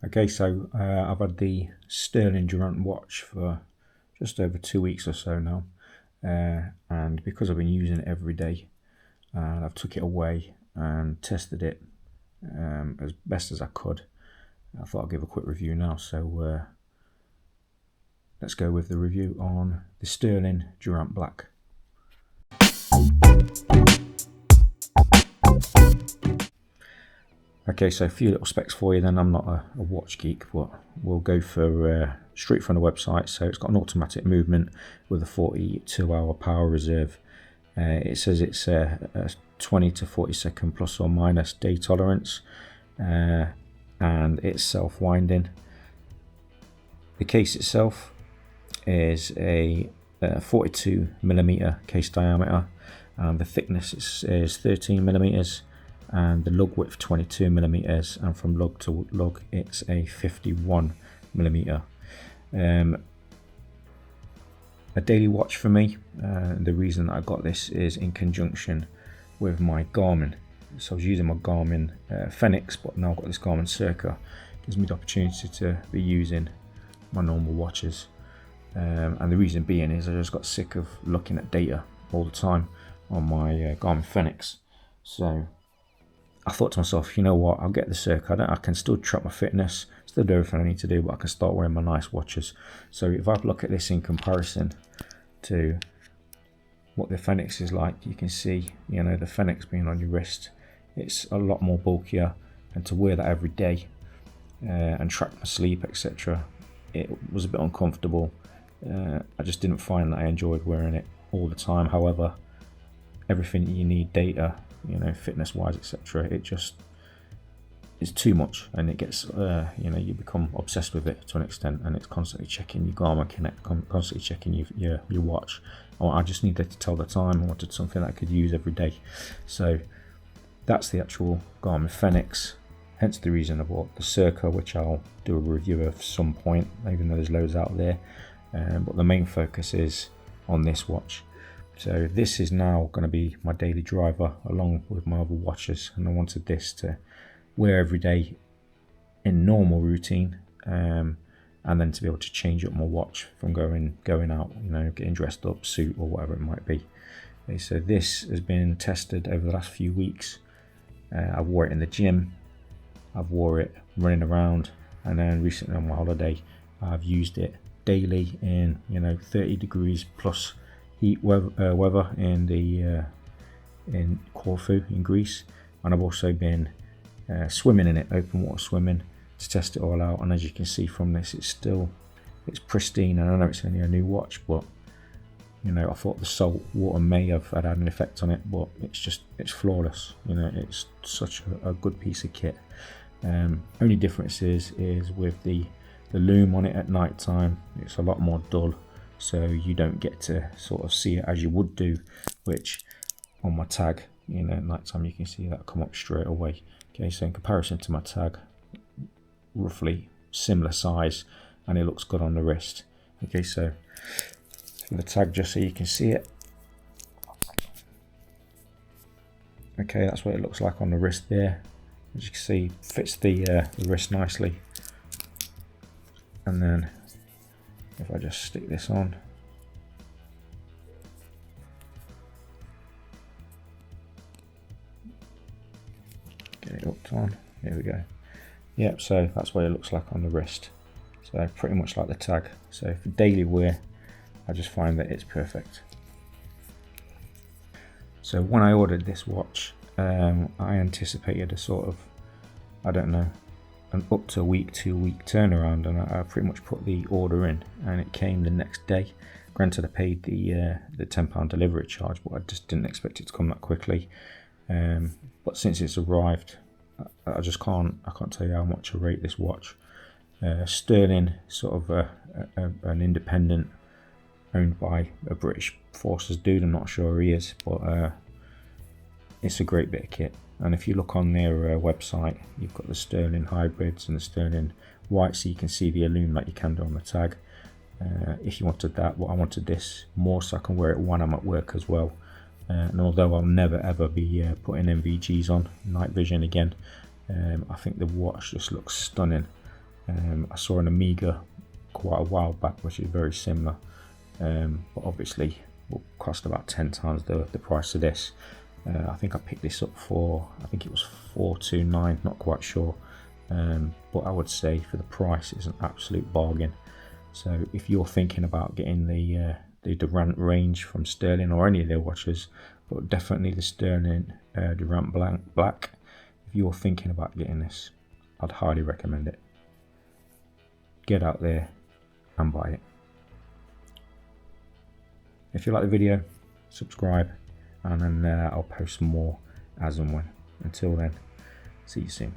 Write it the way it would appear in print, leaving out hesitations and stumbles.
Okay, so I've had the Stirling Durrant watch for just over 2 weeks or so now, and because I've been using it every day, and I've took it away and tested it as best as I could, I thought I'd give a quick review now. So let's go with the review on the Stirling Durrant Black. Okay, so a few little specs for you then. I'm not a watch geek, but we'll go for straight from the website. So it's got an automatic movement with a 42-hour power reserve. It says it's a 20 to 40 second plus or minus day tolerance, and it's self-winding. The case itself is a 42mm case diameter, and the thickness is 13mm, and the lug width 22mm, and from lug to lug it's a 51mm. A daily watch for me. The reason I got this is in conjunction with my Garmin. So I was using my Garmin Fenix, but now I've got this Garmin Circa. Gives me the opportunity to be using my normal watches, and the reason being is I just got sick of looking at data all the time on my Garmin Fenix. So I thought to myself, you know what, I'll get the Circa. I can still track my fitness, still do everything I need to do, but I can start wearing my nice watches. So if I look at this in comparison to what the Fenix is like, you can see, you know, the Fenix being on your wrist, it's a lot more bulkier, and to wear that every day and track my sleep, etc., it was a bit uncomfortable. I just didn't find that I enjoyed wearing it all the time. However, everything you need data, you know, fitness wise, etc., it just is too much, and it gets you know, you become obsessed with it to an extent, and it's constantly checking your Garmin Connect, constantly checking your watch. I just needed to tell the time. I wanted something that I could use every day. So that's the actual Garmin Fenix, hence the reason I bought the Circa, which I'll do a review of some point, even though there's loads out there, but the main focus is on this watch. So this is now going to be my daily driver along with my other watches, and I wanted this to wear every day in normal routine, and then to be able to change up my watch from going out, you know, getting dressed up, suit or whatever it might be. Okay, so this has been tested over the last few weeks. I've wore it in the gym, I've wore it running around, and then recently on my holiday I've used it daily in, you know, 30 degrees plus heat weather in the in Corfu in Greece, and I've also been swimming in it, open water swimming, to test it all out. And as you can see from this, it's pristine. And I know it's only a new watch, but you know, I thought the salt water may have had an effect on it, but it's flawless. You know, it's such a good piece of kit. Only difference is with the lume on it at night time. It's a lot more dull, so you don't get to sort of see it as you would do, which on my tag, you know, at night time you can see that come up straight away. Okay, so in comparison to my tag, roughly similar size, and it looks good on the wrist. Okay, so for the tag, just so you can see it. Okay, that's what it looks like on the wrist there. As you can see, fits the wrist nicely. And then if I just stick this on, get it hooked on, here we go. Yep, so that's what it looks like on the wrist. So pretty much like the tag. So for daily wear, I just find that it's perfect. So when I ordered this watch, I anticipated a sort of, I don't know, an up to a week, 2 week turnaround, and I pretty much put the order in, and it came the next day. Granted, I paid the £10 delivery charge, but I just didn't expect it to come that quickly. But since it's arrived, I can't tell you how much I rate this watch. Stirling, sort of an independent, owned by a British Forces dude. I'm not sure who he is, but it's a great bit of kit. And if you look on their website, you've got the Stirling hybrids and the Stirling white, so you can see the illume like you can do on the tag. If you wanted that, but I wanted this more so I can wear it when I'm at work as well. And although I'll never ever be putting NVGs on, night vision again, I think the watch just looks stunning. I saw an Amiga quite a while back which is very similar, but obviously will cost about 10 times the price of this. I think I picked this up for, I think it was $429, not quite sure, but I would say for the price it's an absolute bargain. So if you're thinking about getting the Durrant range from Stirling, or any of their watches, but definitely the Stirling Durrant Black, if you're thinking about getting this, I'd highly recommend it. Get out there and buy it. If you like the video, subscribe, and then I'll post more as and when. Until then, see you soon.